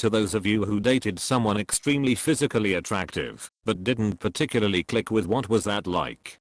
To those of you who dated someone extremely physically attractive, but didn't particularly click with, what was that like?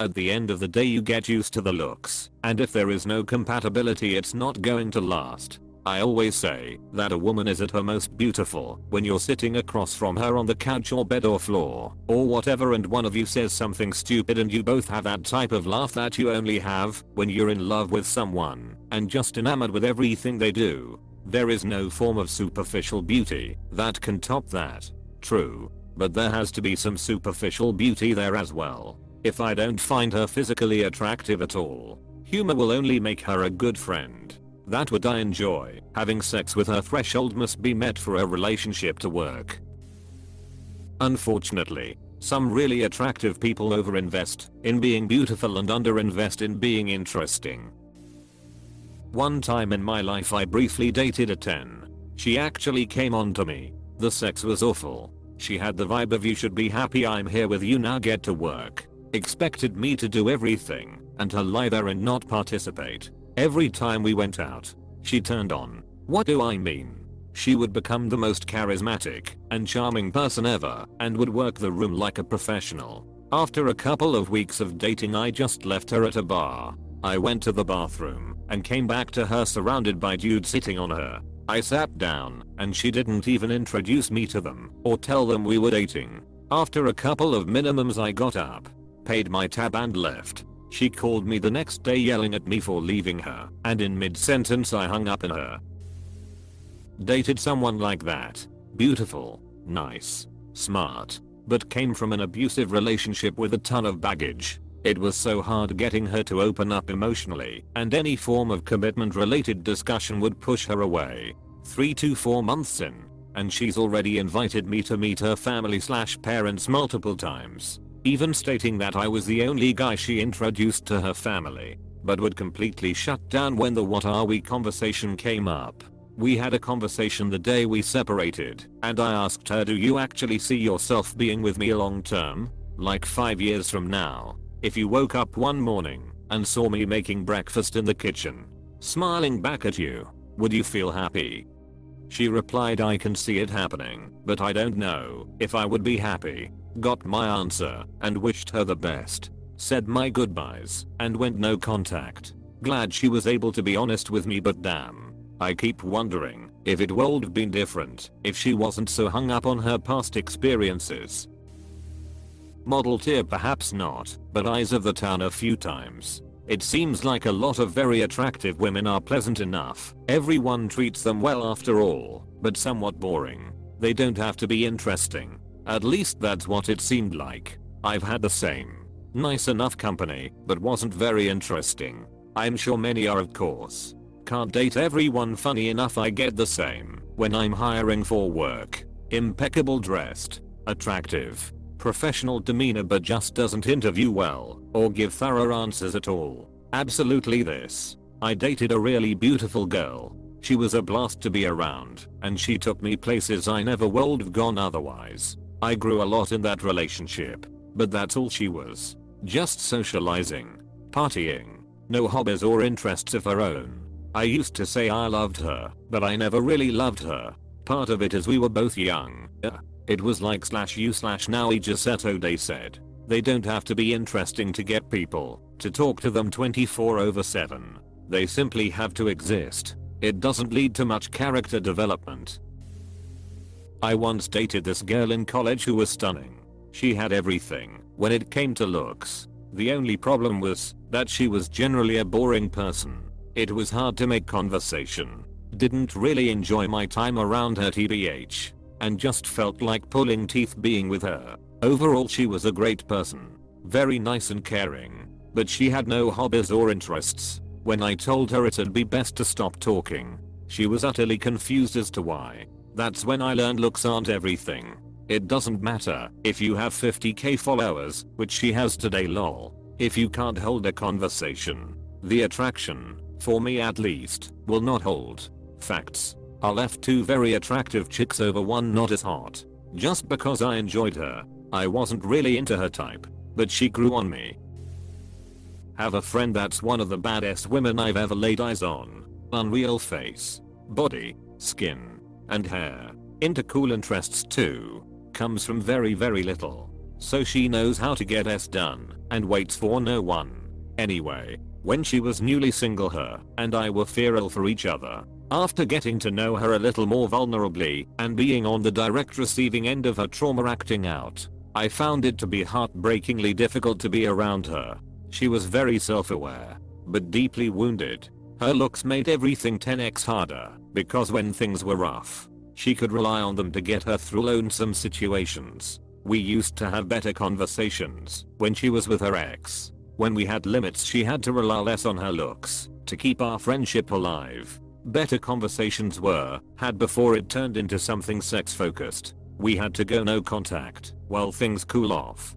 At the end of the day you get used to the looks, and if there is no compatibility it's not going to last. I always say that a woman is at her most beautiful when you're sitting across from her on the couch or bed or floor or whatever, and one of you says something stupid and you both have that type of laugh that you only have when you're in love with someone and just enamored with everything they do. There is no form of superficial beauty that can top that. True, but there has to be some superficial beauty there as well. If I don't find her physically attractive at all, humor will only make her a good friend. That would I enjoy. Having sex with her threshold must be met for a relationship to work. Unfortunately, some really attractive people overinvest in being beautiful and underinvest in being interesting. One time in my life I briefly dated a 10. She actually came on to me. The sex was awful. She had the vibe of you should be happy I'm here with you, now get to work. Expected me to do everything and to lie there and not participate. Every time we went out, she turned on. What do I mean? She would become the most charismatic and charming person ever and would work the room like a professional. After a couple of weeks of dating I just left her at a bar. I went to the bathroom and came back to her surrounded by dudes sitting on her. I sat down and she didn't even introduce me to them or tell them we were dating. After a couple of minimums I got up, paid my tab and left. She called me the next day yelling at me for leaving her, and in mid-sentence I hung up on her. Dated someone like that. Beautiful, nice, smart, but came from an abusive relationship with a ton of baggage. It was so hard getting her to open up emotionally, and any form of commitment related discussion would push her away. 3 to 4 months in, and she's already invited me to meet her family/parents multiple times. Even stating that I was the only guy she introduced to her family, but would completely shut down when the "what are we" conversation came up. We had a conversation the day we separated, and I asked her, do you actually see yourself being with me long term? Like 5 years from now, if you woke up one morning and saw me making breakfast in the kitchen, smiling back at you, would you feel happy? She replied, I can see it happening, but I don't know if I would be happy. Got my answer and wished her the best. Said my goodbyes and went no contact. Glad she was able to be honest with me, but damn, I keep wondering if it would have been different if she wasn't so hung up on her past experiences. Model tier perhaps not, but eyes of the town a few times. It seems like a lot of very attractive women are pleasant enough. Everyone treats them well after all, but somewhat boring. They don't have to be interesting. At least that's what it seemed like. I've had the same. Nice enough company, but wasn't very interesting. I'm sure many are, of course. Can't date everyone. Funny enough, I get the same when I'm hiring for work. Impeccable dressed, attractive, professional demeanor, but just doesn't interview well or give thorough answers at all. Absolutely this. I dated a really beautiful girl. She was a blast to be around, and she took me places I never would have gone otherwise. I grew a lot in that relationship, but that's all she was. Just socializing, partying, no hobbies or interests of her own. I used to say I loved her, but I never really loved her. Part of it is we were both young. It was like /you/now Giuseppe Day said. They don't have to be interesting to get people to talk to them 24/7. They simply have to exist. It doesn't lead to much character development. I once dated this girl in college who was stunning. She had everything when it came to looks. The only problem was that she was generally a boring person. It was hard to make conversation. Didn't really enjoy my time around her tbh, and just felt like pulling teeth being with her. Overall she was a great person. Very nice and caring, but she had no hobbies or interests. When I told her it'd be best to stop talking, she was utterly confused as to why. That's when I learned looks aren't everything. It doesn't matter if you have 50k followers, which she has today, lol. If you can't hold a conversation, the attraction, for me at least, will not hold. Facts. I left 2 very attractive chicks over one not as hot. Just because I enjoyed her. I wasn't really into her type, but she grew on me. Have a friend that's one of the baddest women I've ever laid eyes on. Unreal face. body, skin, and hair. Into cool interests too. Comes from very little. So she knows how to get S done and waits for no one. Anyway, when she was newly single, her and I were feral for each other. After getting to know her a little more vulnerably and being on the direct receiving end of her trauma acting out, I found it to be heartbreakingly difficult to be around her. She was very self-aware, but deeply wounded. Her looks made everything 10x harder, because when things were rough, she could rely on them to get her through lonesome situations. We used to have better conversations when she was with her ex. When we had limits, she had to rely less on her looks to keep our friendship alive. Better conversations were had before it turned into something sex focused. We had to go no contact while things cool off.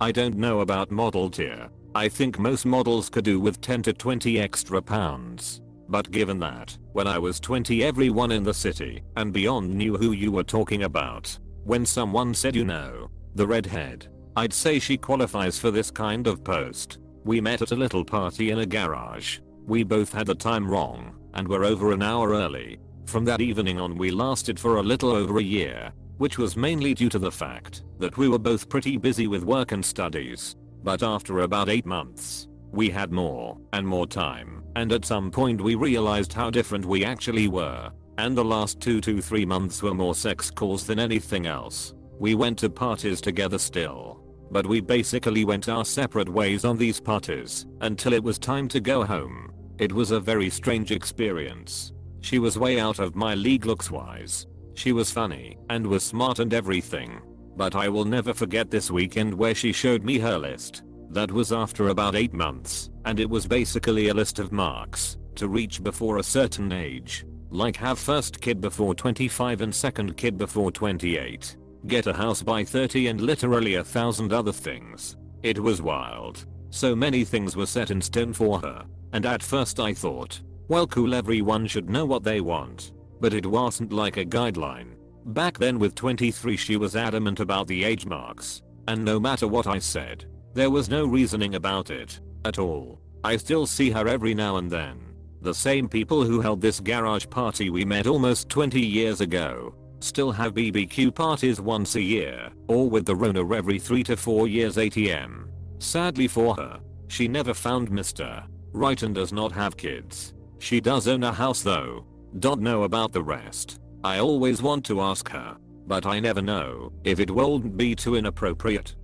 I don't know about model tier. I think most models could do with 10 to 20 extra pounds. But given that, when I was 20 everyone in the city and beyond knew who you were talking about, when someone said you know, the redhead, I'd say she qualifies for this kind of post. We met at a little party in a garage. We both had the time wrong and were over an hour early. From that evening on we lasted for a little over a year, which was mainly due to the fact that we were both pretty busy with work and studies. But after about 8 months, we had more and more time, and at some point we realized how different we actually were. And the last 2 to 3 months were more sex calls than anything else. We went to parties together still, but we basically went our separate ways on these parties until it was time to go home. It was a very strange experience. She was way out of my league looks wise. She was funny and was smart and everything. But I will never forget this weekend where she showed me her list. That was after about 8 months, and it was basically a list of marks to reach before a certain age. Like have first kid before 25 and second kid before 28. Get a house by 30 and literally 1,000 other things. It was wild. So many things were set in stone for her. And at first I thought, well cool, everyone should know what they want. But it wasn't like a guideline. Back then with 23 she was adamant about the age marks. And no matter what I said, there was no reasoning about it at all. I still see her every now and then. The same people who held this garage party we met almost 20 years ago still have BBQ parties once a year, or with the Rona every 3 to 4 years ATM. Sadly for her, she never found Mr. Right and does not have kids. She does own a house though. Don't know about the rest. I always want to ask her, but I never know if it won't be too inappropriate.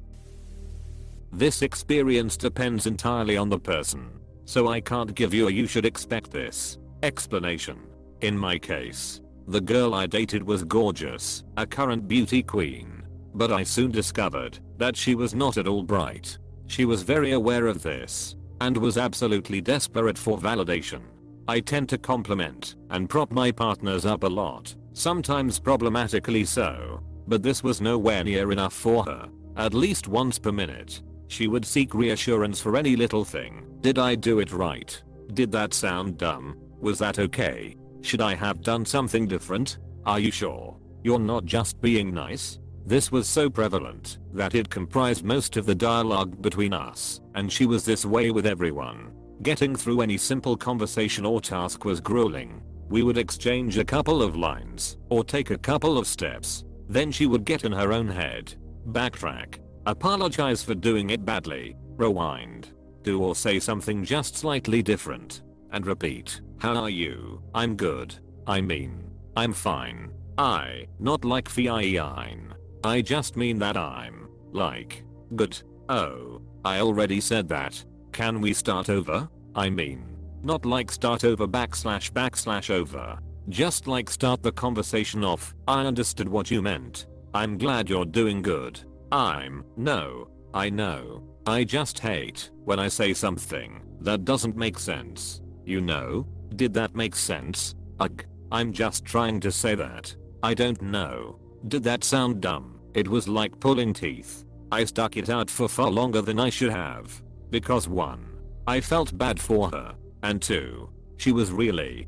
This experience depends entirely on the person, so I can't give you a you should expect this explanation. In my case, the girl I dated was gorgeous, a current beauty queen, but I soon discovered that she was not at all bright. She was very aware of this and was absolutely desperate for validation. I tend to compliment and prop my partners up a lot, sometimes problematically so, but this was nowhere near enough for her. At least once per minute, she would seek reassurance for any little thing. Did I do it right? Did that sound dumb? Was that okay? Should I have done something different? Are you sure you're not just being nice? This was so prevalent that it comprised most of the dialogue between us, and she was this way with everyone. Getting through any simple conversation or task was grueling. We would exchange a couple of lines, or take a couple of steps. Then she would get in her own head, backtrack, apologize for doing it badly, rewind, do or say something just slightly different, and repeat. How are you? I'm good. I mean, I'm fine. Not like fine. I just mean that I'm, like, good. Oh, I already said that. Can we start over? I mean, not like start over // over. Just like start the conversation off. I understood what you meant. I'm glad you're doing good. No, I know. I just hate when I say something that doesn't make sense. You know? Did that make sense? Ugh. I'm just trying to say that. I don't know. Did that sound dumb? It was like pulling teeth. I stuck it out for far longer than I should have. Because 1. I felt bad for her. And 2. She was really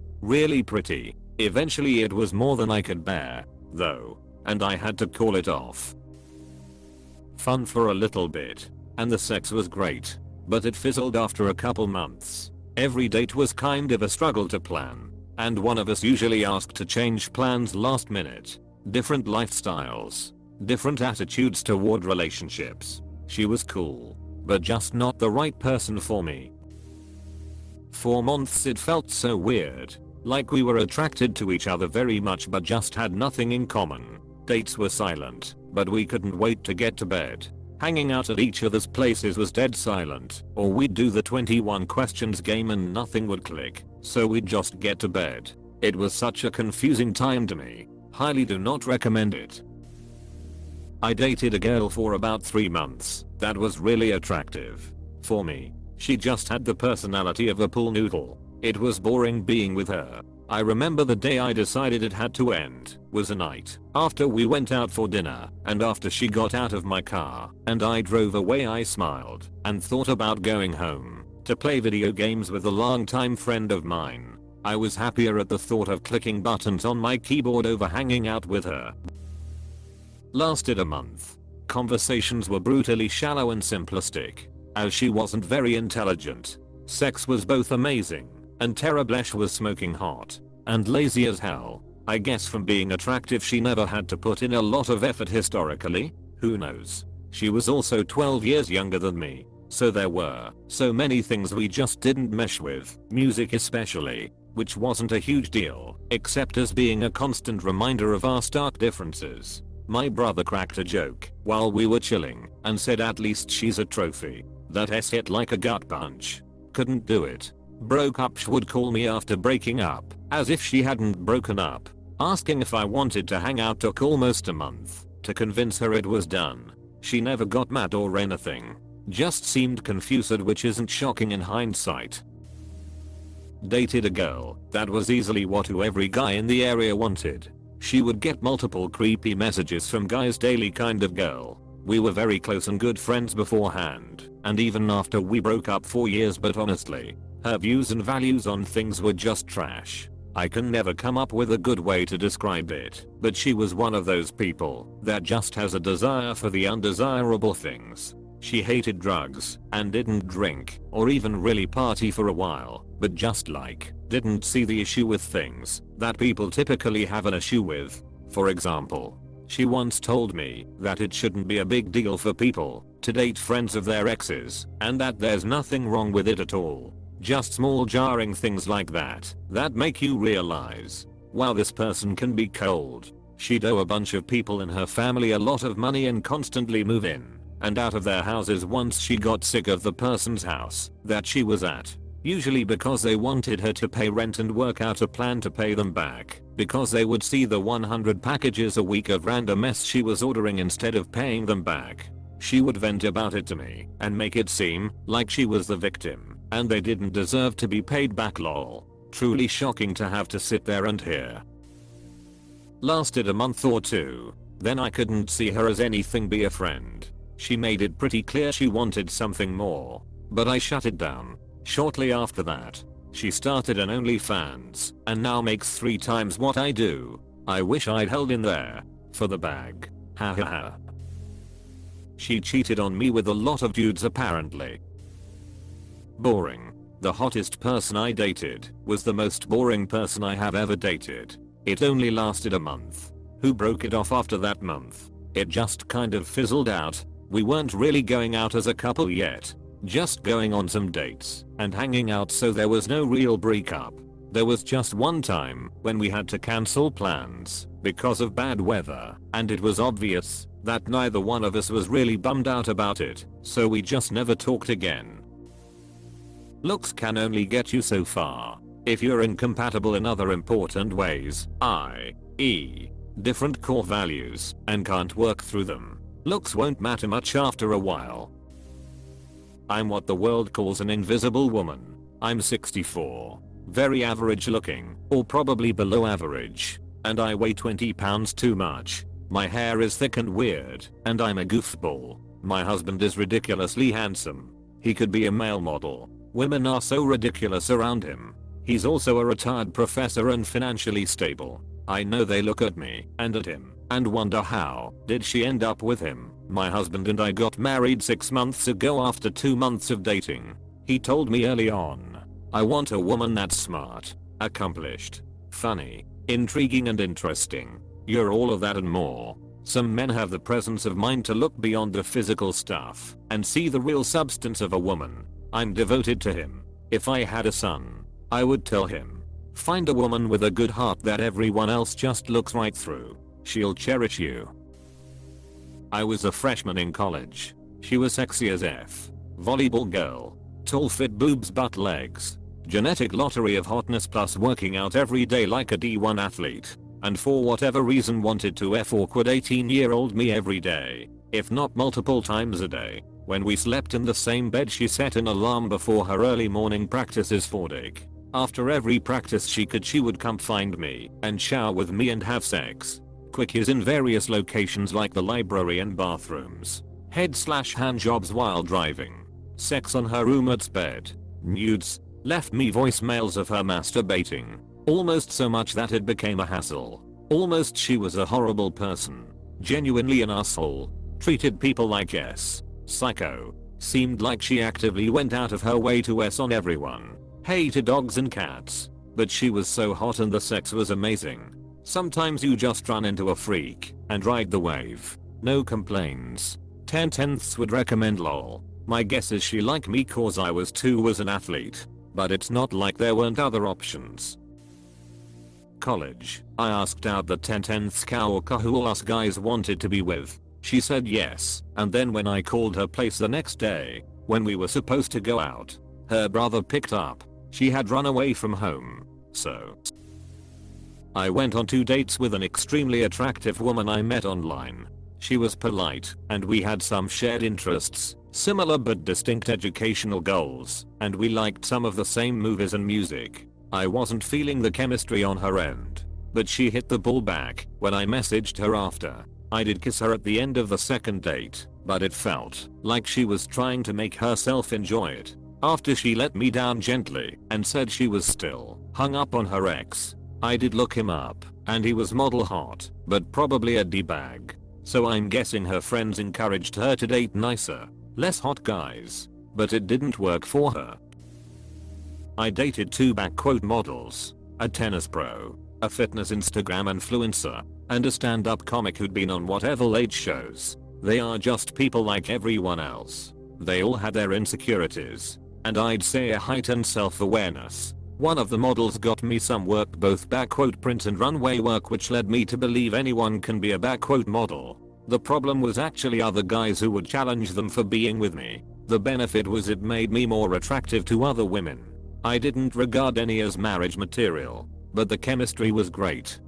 pretty. Eventually it was more than I could bear, though, and I had to call it off. Fun for a little bit, and the sex was great, but it fizzled after a couple months. Every date was kind of a struggle to plan. and one of us usually asked to change plans last minute. Different lifestyles. Different attitudes toward relationships. She was cool, but just not the right person for me. 4 months it felt so weird. Like we were attracted to each other very much but just had nothing in common. Dates were silent, but we couldn't wait to get to bed. Hanging out at each other's places was dead silent, or we'd do the 21 questions game and nothing would click, so we'd just get to bed. It was such a confusing time to me. Highly do not recommend it. I dated a girl for about 3 months that was really attractive. For me, she just had the personality of a pool noodle. It was boring being with her. I remember the day I decided it had to end was a night after we went out for dinner, and after she got out of my car and I drove away, I smiled and thought about going home to play video games with a longtime friend of mine. I was happier at the thought of clicking buttons on my keyboard over hanging out with her. Lasted a month. Conversations were brutally shallow and simplistic, as she wasn't very intelligent. Sex was both amazing and terrible. She was smoking hot and lazy as hell. I guess from being attractive she never had to put in a lot of effort historically. Who knows? She was also 12 years younger than me, so there were so many things we just didn't mesh with, music especially, which wasn't a huge deal, except as being a constant reminder of our stark differences. My brother cracked a joke while we were chilling and said at least she's a trophy. That S hit like a gut punch. Couldn't do it. Broke up. She would call me after breaking up, as if she hadn't broken up. Asking if I wanted to hang out took almost a month to convince her it was done. She never got mad or anything. Just seemed confused, which isn't shocking in hindsight. Dated a girl that was easily what every guy in the area wanted. She would get multiple creepy messages from guys daily, kind of girl. We were very close and good friends beforehand, and even after we broke up 4 years, but honestly, her views and values on things were just trash. I can never come up with a good way to describe it, but she was one of those people that just has a desire for the undesirable things. She hated drugs and didn't drink or even really party for a while, but just didn't see the issue with things that people typically have an issue with. For example, she once told me that it shouldn't be a big deal for people to date friends of their exes, and that there's nothing wrong with it at all. Just small jarring things like that make you realize, wow, this person can be cold. She'd owe a bunch of people in her family a lot of money and constantly move in and out of their houses once she got sick of the person's house that she was at. Usually because they wanted her to pay rent and work out a plan to pay them back, because they would see the 100 packages a week of random mess she was ordering instead of paying them back. She would vent about it to me and make it seem like she was the victim and they didn't deserve to be paid back, lol. Truly shocking to have to sit there and hear. Lasted a month or two. Then I couldn't see her as anything but a friend. She made it pretty clear she wanted something more, but I shut it down. Shortly after that, she started an OnlyFans and now makes 3 times what I do. I wish I'd held in there for the bag. Ha ha ha. She cheated on me with a lot of dudes apparently. Boring. The hottest person I dated was the most boring person I have ever dated. It only lasted a month. Who broke it off after that month? It just kind of fizzled out. We weren't really going out as a couple yet. Just going on some dates and hanging out, so there was no real breakup. There was just one time when we had to cancel plans because of bad weather, and it was obvious that neither one of us was really bummed out about it, so we just never talked again. Looks can only get you so far if you're incompatible in other important ways, i.e., different core values, and can't work through them. Looks won't matter much after a while. I'm what the world calls an invisible woman. I'm 64. Very average looking, or probably below average, and I weigh 20 pounds too much. My hair is thick and weird, and I'm a goofball. My husband is ridiculously handsome. He could be a male model. Women are so ridiculous around him. He's also a retired professor and financially stable. I know they look at me and at him and wonder, how did she end up with him? My husband and I got married 6 months ago after 2 months of dating. He told me early on, I want a woman that's smart, accomplished, funny, intriguing and interesting. You're all of that and more. Some men have the presence of mind to look beyond the physical stuff and see the real substance of a woman. I'm devoted to him. If I had a son, I would tell him, find a woman with a good heart that everyone else just looks right through. She'll cherish you. I was a freshman in college. She was sexy as F. Volleyball girl. Tall, fit boobs, butt, legs. Genetic lottery of hotness plus working out every day like a D1 athlete. And for whatever reason wanted to F awkward 18-year-old me every day, if not multiple times a day. When we slept in the same bed, she set an alarm before her early morning practices for dick. After every practice she would come find me and shower with me and have sex. Quickies in various locations like the library and bathrooms. Head/hand jobs while driving. Sex on her roommate's bed. Nudes. Left me voicemails of her masturbating. Almost so much that it became a hassle. Almost she was a horrible person. Genuinely an asshole. Treated people like psycho. Seemed like she actively went out of her way to on everyone. Hated dogs and cats. But she was so hot and the sex was amazing. Sometimes you just run into a freak and ride the wave. No complaints. 10/10ths would recommend lol. My guess is she liked me cause I was an athlete. But it's not like there weren't other options. College. I asked out the 10/10ths coworker who all us guys wanted to be with. She said yes, and then when I called her place the next day, when we were supposed to go out, her brother picked up. She had run away from home. So I went on 2 dates with an extremely attractive woman I met online. She was polite, and we had some shared interests, similar but distinct educational goals, and we liked some of the same movies and music. I wasn't feeling the chemistry on her end, but she hit the ball back when I messaged her after. I did kiss her at the end of the second date, but it felt like she was trying to make herself enjoy it. After she let me down gently and said she was still hung up on her ex, I did look him up, and he was model hot, but probably a D-bag. So I'm guessing her friends encouraged her to date nicer, less hot guys, but it didn't work for her. I dated 2 models, a tennis pro, a fitness Instagram influencer, and a stand-up comic who'd been on whatever late shows. They are just people like everyone else. They all had their insecurities, and I'd say a heightened self-awareness. One of the models got me some work, both print and runway work, which led me to believe anyone can be a model. The problem was actually other guys who would challenge them for being with me. The benefit was it made me more attractive to other women. I didn't regard any as marriage material, but the chemistry was great.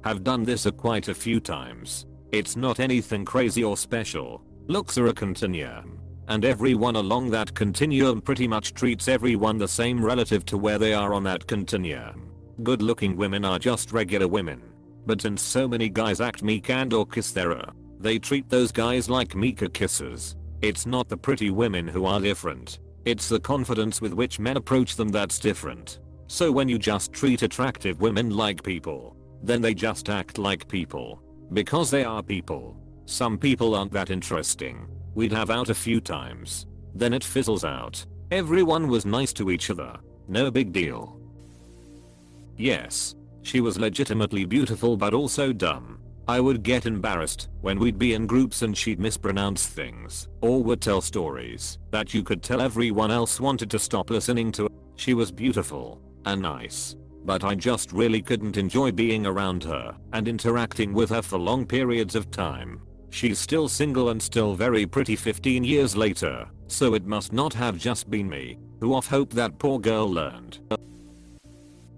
Have done this quite a few times. It's not anything crazy or special. Looks are a continuum, and everyone along that continuum pretty much treats everyone the same relative to where they are on that continuum. Good looking women are just regular women. But since so many guys act meek and or kiss their they treat those guys like meeker kissers. It's not the pretty women who are different. It's the confidence with which men approach them that's different. So when you just treat attractive women like people, then they just act like people. Because they are people. Some people aren't that interesting. We'd have out a few times. Then it fizzles out. Everyone was nice to each other. No big deal. Yes. She was legitimately beautiful but also dumb. I would get embarrassed when we'd be in groups and she'd mispronounce things, or would tell stories that you could tell everyone else wanted to stop listening to. She was beautiful and nice, but I just really couldn't enjoy being around her and interacting with her for long periods of time. She's still single and still very pretty 15 years later, so it must not have just been me who off hope that poor girl learned.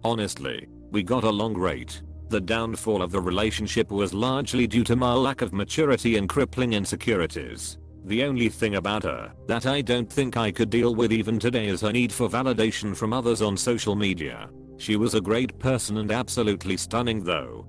Honestly, we got along great. The downfall of the relationship was largely due to my lack of maturity and crippling insecurities. The only thing about her that I don't think I could deal with even today is her need for validation from others on social media. She was a great person and absolutely stunning though.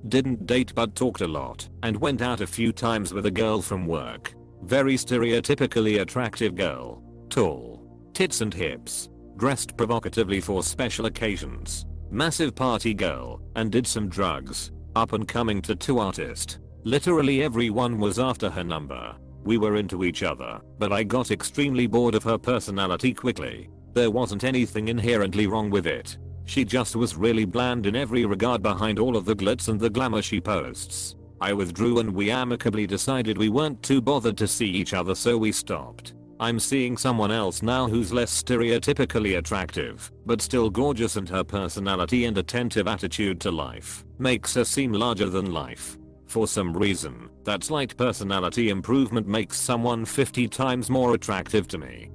Didn't date but talked a lot and went out a few times with a girl from work. Very stereotypically attractive girl. Tall. Tits and hips. Dressed provocatively for special occasions. Massive party girl, and did some drugs. Up and coming tattoo artist. Literally everyone was after her number. We were into each other, but I got extremely bored of her personality quickly. There wasn't anything inherently wrong with it. She just was really bland in every regard behind all of the glitz and the glamour she posts. I withdrew and we amicably decided we weren't too bothered to see each other, so we stopped. I'm seeing someone else now who's less stereotypically attractive, but still gorgeous, and her personality and attentive attitude to life makes her seem larger than life. For some reason, that slight personality improvement makes someone 50 times more attractive to me.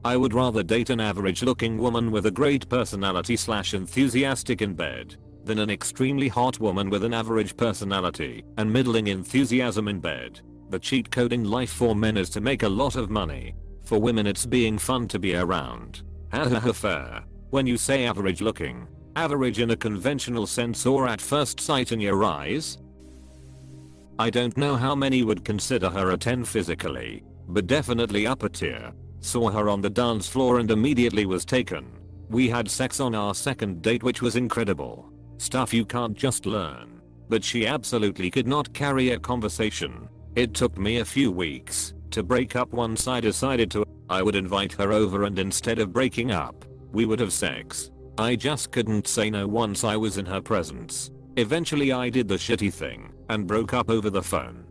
I would rather date an average looking woman with a great personality / enthusiastic in bed than an extremely hot woman with an average personality and middling enthusiasm in bed. The cheat code in life for men is to make a lot of money. For women it's being fun to be around. Hahaha fair. When you say average looking, average in a conventional sense or at first sight in your eyes? I don't know how many would consider her a 10 physically, but definitely upper tier. Saw her on the dance floor and immediately was taken. We had sex on our second date, which was incredible. Stuff you can't just learn. But she absolutely could not carry a conversation. It took me a few weeks to break up once I decided to. I would invite her over and instead of breaking up, we would have sex. I just couldn't say no once I was in her presence. Eventually I did the shitty thing and broke up over the phone.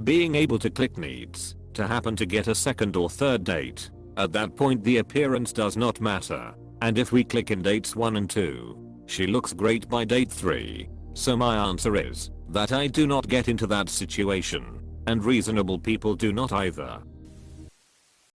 Being able to click needs to happen to get a second or third date. At that point the appearance does not matter. And if we click in dates 1 and 2, she looks great by date 3. So my answer is that I do not get into that situation. And reasonable people do not either.